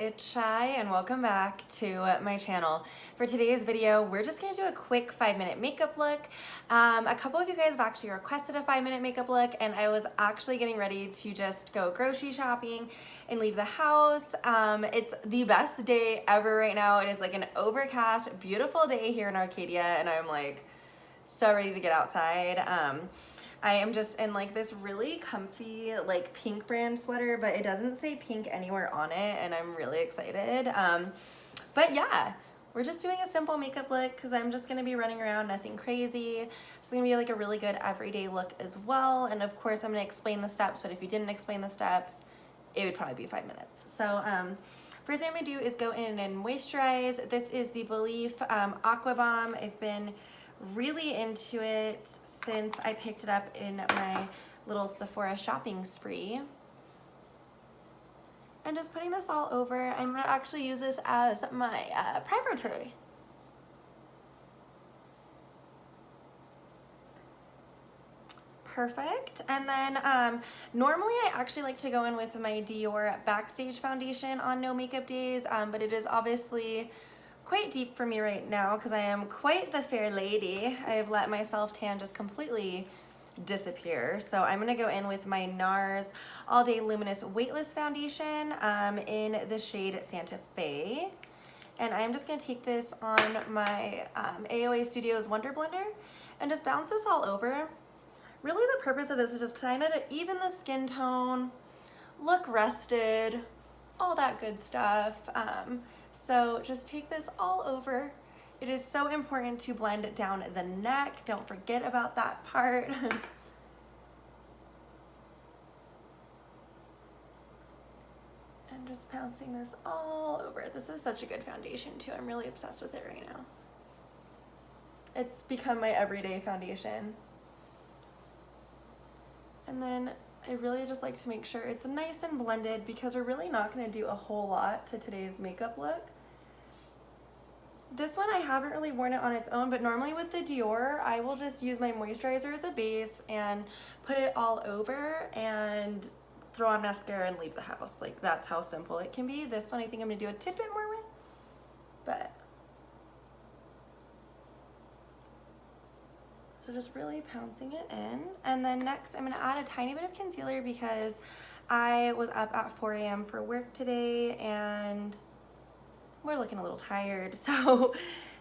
it's Shy and welcome back to my channel. For today's video, we're just going to do a quick 5-minute makeup look. A couple of you guys have actually requested a 5-minute makeup look, and I was actually getting ready to just go grocery shopping and leave the house. It's the best day ever right now. It is like an overcast, beautiful day here in Arcadia, and I'm like so ready to get outside. I am just in like this really comfy like pink brand sweater, but it doesn't say pink anywhere on it, and I'm really excited. But yeah, we're just doing a simple makeup look because I'm just gonna be running around, nothing crazy. It's gonna be like a really good everyday look as well. And of course I'm gonna explain the steps, but if you didn't explain the steps, it would probably be 5 minutes. So first thing I'm gonna do is go in and moisturize. This is the Belief Aqua Bomb. I've been really into it since I picked it up in my little Sephora shopping spree. And just putting this all over. I'm gonna actually use this as my primer tray. Perfect. And then normally I actually like to go in with my Dior Backstage foundation on no makeup days, but it is obviously quite deep for me right now because I am quite the fair lady. I've let my self-tan just completely disappear. So I'm gonna go in with my NARS All Day Luminous Weightless Foundation in the shade Santa Fe. And I'm just gonna take this on my AOA Studios Wonder Blender and just bounce this all over. Really the purpose of this is just trying to even the skin tone, look rested, all that good stuff. So just take this all over. It is so important to blend down the neck. Don't forget about that part. And just bouncing this all over. This is such a good foundation too. I'm really obsessed with it right now. It's become my everyday foundation. And then I really just like to make sure it's nice and blended because we're really not going to do a whole lot to today's makeup look. This one I haven't really worn it on its own, but normally with the Dior, I will just use my moisturizer as a base and put it all over and throw on mascara and leave the house. Like that's how simple it can be. This one I think I'm going to do a tidbit more with, but so just really pouncing it in. And then next I'm gonna add a tiny bit of concealer because I was up at 4 a.m. for work today and we're looking a little tired. So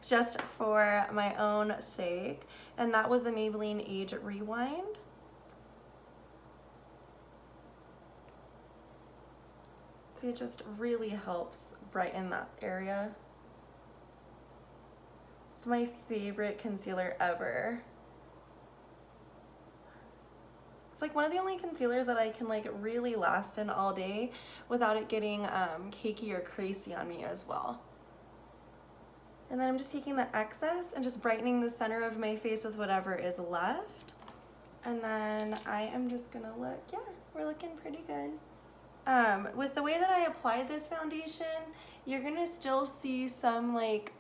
just for my own sake. And that was the Maybelline Age Rewind. See, it just really helps brighten that area. It's my favorite concealer ever. It's like one of the only concealers that I can like really last in all day without it getting cakey or creasy on me as well. And then I'm just taking the excess and just brightening the center of my face with whatever is left. And then I am just gonna look, yeah, we're looking pretty good. With the way that I applied this foundation, you're gonna still see some like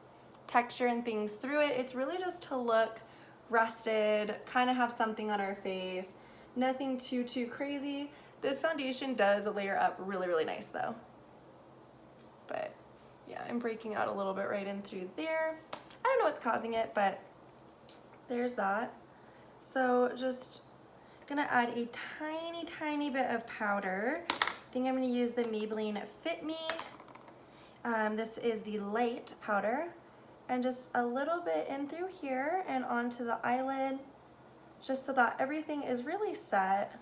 texture and things through it. It's really just to look rested, kind of have something on our face. Nothing too crazy. This foundation does layer up really, really nice though. But yeah, I'm breaking out a little bit right in through there. I don't know what's causing it, but there's that. So just gonna add a tiny bit of powder. I think I'm gonna use the Maybelline Fit Me. This is the light powder. And just a little bit in through here and onto the eyelid, just so that everything is really set.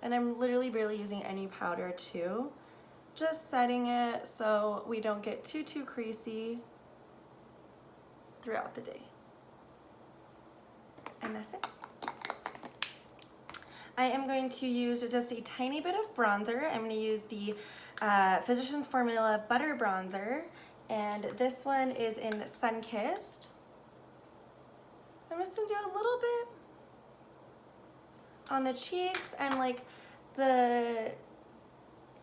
And I'm literally barely using any powder too. Just setting it so we don't get too creasy throughout the day. And that's it. I am going to use just a tiny bit of bronzer. I'm gonna use the Physicians Formula Butter Bronzer. And this one is in Sunkissed. I'm just gonna do a little bit on the cheeks and like the,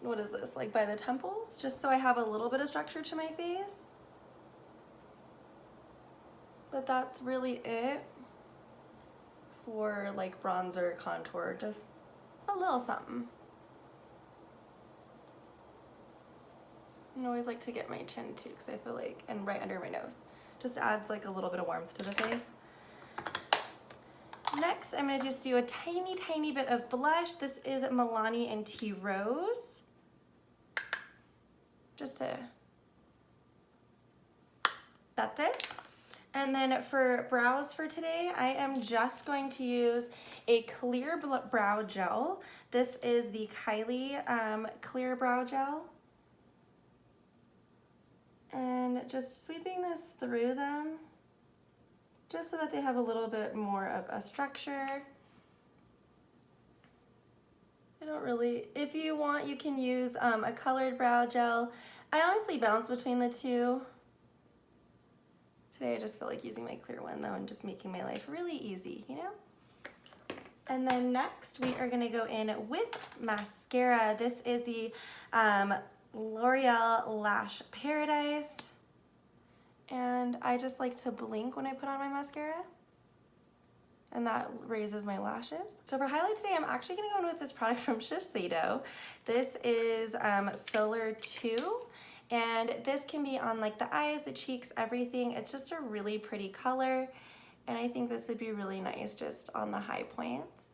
what is this, like by the temples, just so I have a little bit of structure to my face. But that's really it for like bronzer, contour, just a little something. I always like to get my chin too, because I feel like, and right under my nose. Just adds like a little bit of warmth to the face. Next, I'm gonna just do a tiny, tiny bit of blush. This is Milani and Tea Rose. That's it. And then for brows for today, I am just going to use a clear brow gel. This is the Kylie clear brow gel. And just sweeping this through them, just so that they have a little bit more of a structure. I don't really, if you want, you can use a colored brow gel. I honestly bounce between the two. Today I just feel like using my clear one though and just making my life really easy, you know? And then next we are gonna go in with mascara. This is the L'Oreal Lash Paradise. And I just like to blink when I put on my mascara. And that raises my lashes. So for highlight today, I'm actually gonna go in with this product from Shiseido. This is Solar 2. And this can be on like the eyes, the cheeks, everything. It's just a really pretty color. And I think this would be really nice just on the high points.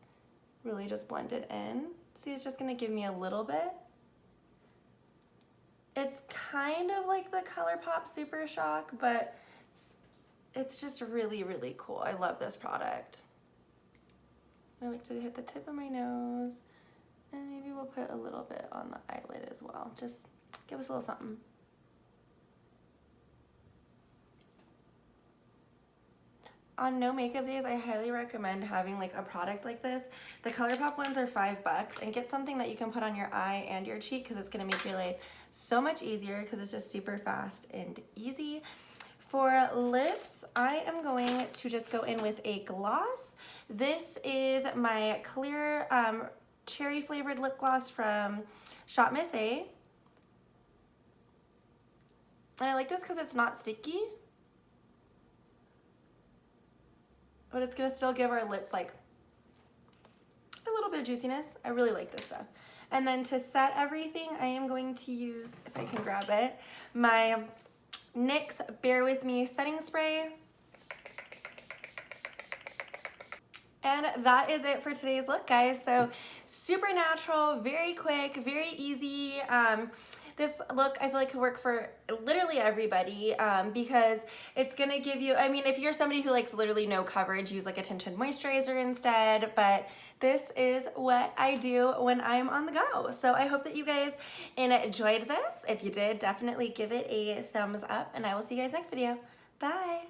Really just blend it in. See, it's just gonna give me a little bit. It's kind of like the ColourPop Super Shock, but it's just really, really cool. I love this product. I like to hit the tip of my nose, and maybe we'll put a little bit on the eyelid as well. Just give us a little something. On no makeup days, I highly recommend having like a product like this. The ColourPop ones are $5, and get something that you can put on your eye and your cheek, because it's gonna make your life so much easier, because it's just super fast and easy. For lips, I am going to just go in with a gloss. This is my clear cherry flavored lip gloss from Shop Miss A. And I like this because it's not sticky, but it's gonna still give our lips like a little bit of juiciness. I really like this stuff. And then to set everything, I am going to use, if I can grab it, my NYX Bear With Me setting spray. And that is it for today's look, guys. So super natural, very quick, very easy. This look I feel like could work for literally everybody, because it's gonna give you, I mean, if you're somebody who likes literally no coverage, use like a tinted moisturizer instead, but this is what I do when I'm on the go. So I hope that you guys enjoyed this. If you did, definitely give it a thumbs up, and I will see you guys next video. Bye.